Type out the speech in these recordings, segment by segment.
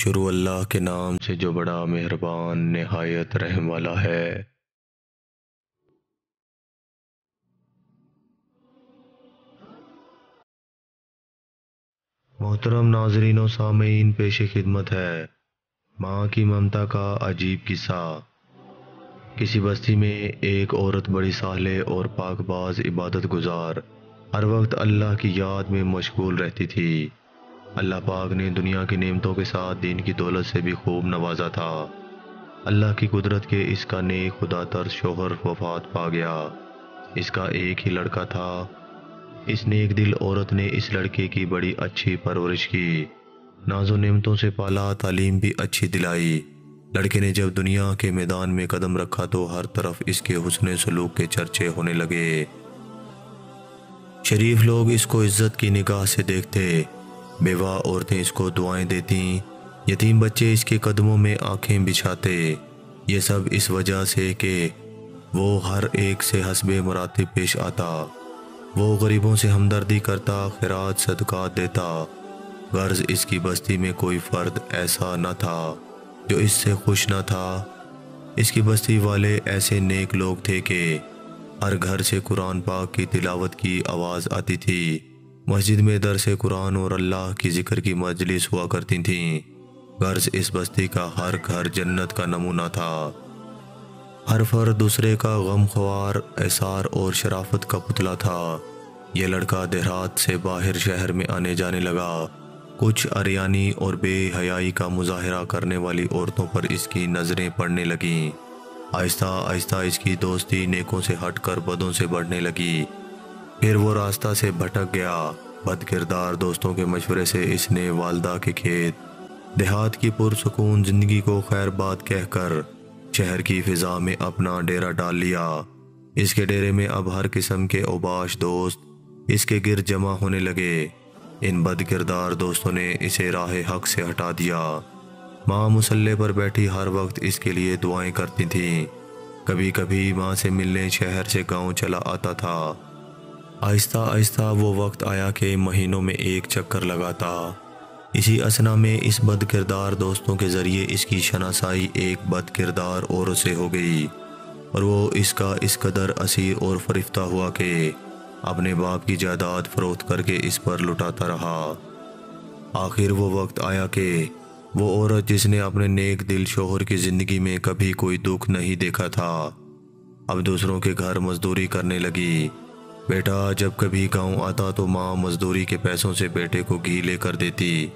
شروع اللہ کے نام سے جو بڑا مہربان نہایت رحم والا ہے۔ محترم ناظرین و سامعین، پیش خدمت ہے ماں کی ممتا کا عجیب قصہ۔ کسی بستی میں ایک عورت بڑی صالح اور پاک باز عبادت گزار ہر وقت اللہ کی یاد میں مشغول رہتی تھی۔ اللہ پاک نے دنیا کی نعمتوں کے ساتھ دین کی دولت سے بھی خوب نوازا تھا۔ اللہ کی قدرت کے اس کا نیک خدا ترس شوہر وفات پا گیا۔ اس کا ایک ہی لڑکا تھا۔ اس نیک دل عورت نے اس لڑکے کی بڑی اچھی پرورش کی، ناز و نعمتوں سے پالا، تعلیم بھی اچھی دلائی۔ لڑکے نے جب دنیا کے میدان میں قدم رکھا تو ہر طرف اس کے حسن سلوک کے چرچے ہونے لگے۔ شریف لوگ اس کو عزت کی نگاہ سے دیکھتے، بیوہ عورتیں اس کو دعائیں دیتیں، یتیم بچے اس کے قدموں میں آنکھیں بچھاتے۔ یہ سب اس وجہ سے کہ وہ ہر ایک سے حسب مراتب پیش آتا، وہ غریبوں سے ہمدردی کرتا، خیرات صدقات دیتا۔ غرض اس کی بستی میں کوئی فرد ایسا نہ تھا جو اس سے خوش نہ تھا۔ اس کی بستی والے ایسے نیک لوگ تھے کہ ہر گھر سے قرآن پاک کی تلاوت کی آواز آتی تھی۔ مسجد میں درس قرآن اور اللہ کی ذکر کی مجلس ہوا کرتی تھیں۔ غرض اس بستی کا ہر گھر جنت کا نمونہ تھا۔ ہر فرد دوسرے کا غم خوار، ایثار اور شرافت کا پتلا تھا۔ یہ لڑکا دیہات سے باہر شہر میں آنے جانے لگا۔ کچھ عریانی اور بے حیائی کا مظاہرہ کرنے والی عورتوں پر اس کی نظریں پڑنے لگیں۔ آہستہ آہستہ اس کی دوستی نیکوں سے ہٹ کر بدوں سے بڑھنے لگی۔ پھر وہ راستہ سے بھٹک گیا۔ بد کردار دوستوں کے مشورے سے اس نے والدہ کے کھیت، دیہات کی پرسکون زندگی کو خیر بات کہہ کر شہر کی فضا میں اپنا ڈیرا ڈال لیا۔ اس کے ڈیرے میں اب ہر قسم کے اوباش دوست اس کے گرد جمع ہونے لگے۔ ان بد کردار دوستوں نے اسے راہ حق سے ہٹا دیا۔ ماں مصلی پر بیٹھی ہر وقت اس کے لیے دعائیں کرتی تھیں۔ کبھی کبھی ماں سے ملنے شہر سے گاؤں چلا آتا تھا۔ آہستہ آہستہ وہ وقت آیا کہ مہینوں میں ایک چکر لگاتا۔ اسی اثنا میں اس بد کردار دوستوں کے ذریعے اس کی شناسائی ایک بد کردار عورت سے ہو گئی، اور وہ اس کا اس قدر اسیر اور فریفتہ ہوا کہ اپنے باپ کی جائیداد فروخت کر کے اس پر لٹاتا رہا۔ آخر وہ وقت آیا کہ وہ عورت جس نے اپنے نیک دل شوہر کی زندگی میں کبھی کوئی دکھ نہیں دیکھا تھا، اب دوسروں کے گھر مزدوری کرنے لگی۔ بیٹا جب کبھی گاؤں آتا تو ماں مزدوری کے پیسوں سے بیٹے کو گھی لے کر دیتی،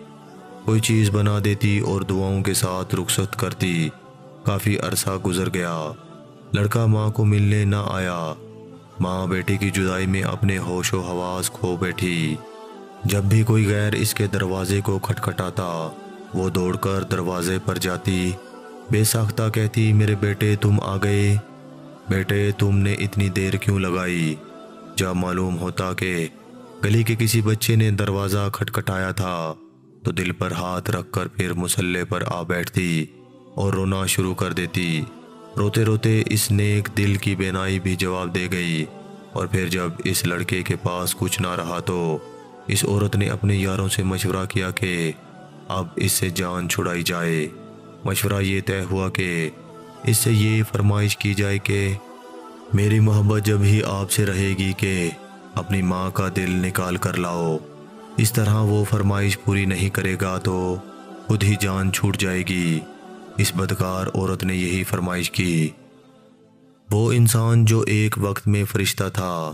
کوئی چیز بنا دیتی اور دعاؤں کے ساتھ رخصت کرتی۔ کافی عرصہ گزر گیا، لڑکا ماں کو ملنے نہ آیا۔ ماں بیٹے کی جدائی میں اپنے ہوش و حواس کھو بیٹھی۔ جب بھی کوئی غیر اس کے دروازے کو کھٹکھٹاتا، وہ دوڑ کر دروازے پر جاتی، بے ساختہ کہتی، میرے بیٹے تم آ گئے، بیٹے تم نے اتنی دیر کیوں لگائی؟ جب معلوم ہوتا کہ گلی کے کسی بچے نے دروازہ کھٹکھٹایا تھا تو دل پر ہاتھ رکھ کر پھر مصلی پر آ بیٹھتی اور رونا شروع کر دیتی۔ روتے روتے اس نیک دل کی بینائی بھی جواب دے گئی، اور پھر جب اس لڑکے کے پاس کچھ نہ رہا تو اس عورت نے اپنے یاروں سے مشورہ کیا کہ اب اس سے جان چھڑائی جائے۔ مشورہ یہ طے ہوا کہ اس سے یہ فرمائش کی جائے کہ میری محبت جب ہی آپ سے رہے گی کہ اپنی ماں کا دل نکال کر لاؤ۔ اس طرح وہ فرمائش پوری نہیں کرے گا تو خود ہی جان چھوٹ جائے گی۔ اس بدکار عورت نے یہی فرمائش کی۔ وہ انسان جو ایک وقت میں فرشتہ تھا،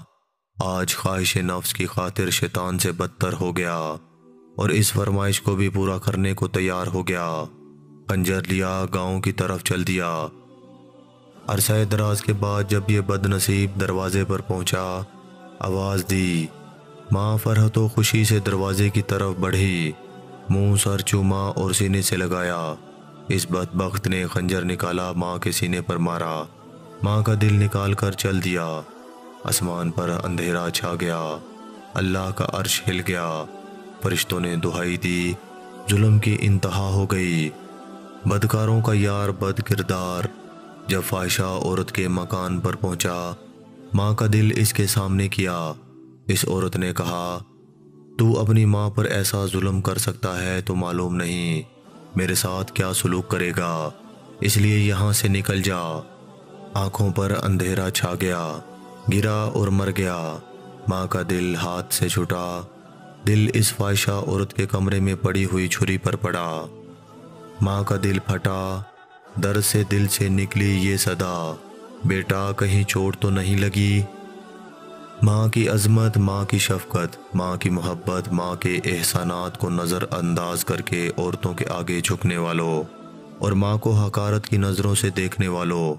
آج خواہش نفس کی خاطر شیطان سے بدتر ہو گیا، اور اس فرمائش کو بھی پورا کرنے کو تیار ہو گیا۔ خنجر لیا، گاؤں کی طرف چل دیا۔ عرصہ دراز کے بعد جب یہ بد نصیب دروازے پر پہنچا، آواز دی۔ ماں فرحت و خوشی سے دروازے کی طرف بڑھی، منہ سر چوما اور سینے سے لگایا۔ اس بدبخت نے خنجر نکالا، ماں کے سینے پر مارا، ماں کا دل نکال کر چل دیا۔ آسمان پر اندھیرا چھا گیا، اللہ کا عرش ہل گیا۔ فرشتوں نے دہائی دی، ظلم کی انتہا ہو گئی۔ بدکاروں کا یار بد کردار جب فاحشہ عورت کے مکان پر پہنچا، ماں کا دل اس کے سامنے کیا۔ اس عورت نے کہا، تو اپنی ماں پر ایسا ظلم کر سکتا ہے تو معلوم نہیں میرے ساتھ کیا سلوک کرے گا، اس لیے یہاں سے نکل جا۔ آنکھوں پر اندھیرا چھا گیا، گرا اور مر گیا۔ ماں کا دل ہاتھ سے چھوٹا، دل اس فاحشہ عورت کے کمرے میں پڑی ہوئی چھری پر پڑا۔ ماں کا دل پھٹا، درد سے دل سے نکلی یہ صدا، بیٹا کہیں چوٹ تو نہیں لگی؟ ماں کی عظمت، ماں کی شفقت، ماں کی محبت، ماں کے احسانات کو نظر انداز کر کے عورتوں کے آگے جھکنے والوں اور ماں کو حقارت کی نظروں سے دیکھنے والوں،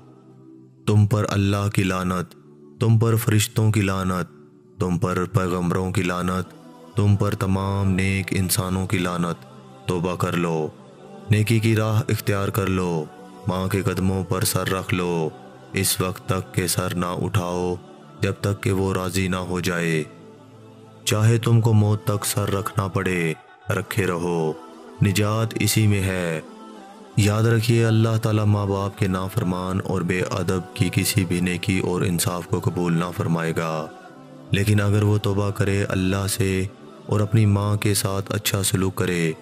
تم پر اللہ کی لعنت، تم پر فرشتوں کی لعنت، تم پر پیغمبروں کی لعنت، تم پر تمام نیک انسانوں کی لعنت۔ توبہ کر لو، نیکی کی راہ اختیار کر لو، ماں کے قدموں پر سر رکھ لو، اس وقت تک کہ سر نہ اٹھاؤ جب تک کہ وہ راضی نہ ہو جائے۔ چاہے تم کو موت تک سر رکھنا پڑے، رکھے رہو، نجات اسی میں ہے۔ یاد رکھیے اللہ تعالیٰ ماں باپ کے نافرمان اور بے ادب کی کسی بھی نیکی اور انصاف کو قبول نہ فرمائے گا، لیکن اگر وہ توبہ کرے اللہ سے اور اپنی ماں کے ساتھ اچھا سلوک کرے،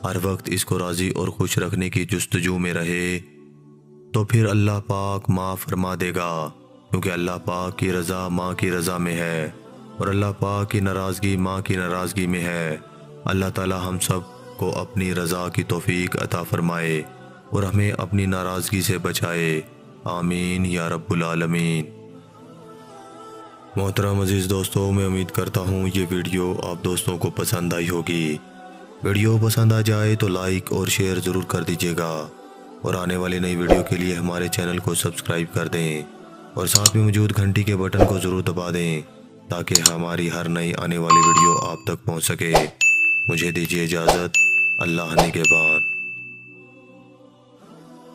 ہر وقت اس کو راضی اور خوش رکھنے کی جستجو میں رہے، تو پھر اللہ پاک معاف فرما دے گا، کیونکہ اللہ پاک کی رضا ماں کی رضا میں ہے اور اللہ پاک کی ناراضگی ماں کی ناراضگی میں ہے۔ اللہ تعالیٰ ہم سب کو اپنی رضا کی توفیق عطا فرمائے اور ہمیں اپنی ناراضگی سے بچائے، آمین یا رب العالمین۔ محترم عزیز دوستو، میں امید کرتا ہوں یہ ویڈیو آپ دوستوں کو پسند آئی ہوگی۔ ویڈیو پسند آ جائے تو لائک اور شیئر ضرور کر دیجیے گا اور آنے والی نئی ویڈیو کے لیے ہمارے چینل کو سبسکرائب کر دیں اور ساتھ میں موجود گھنٹی کے بٹن کو ضرور دبا دیں تاکہ ہماری ہر نئی آنے والی ویڈیو آپ تک پہنچ سکے۔ مجھے دیجیے اجازت، اللہ نگہبان۔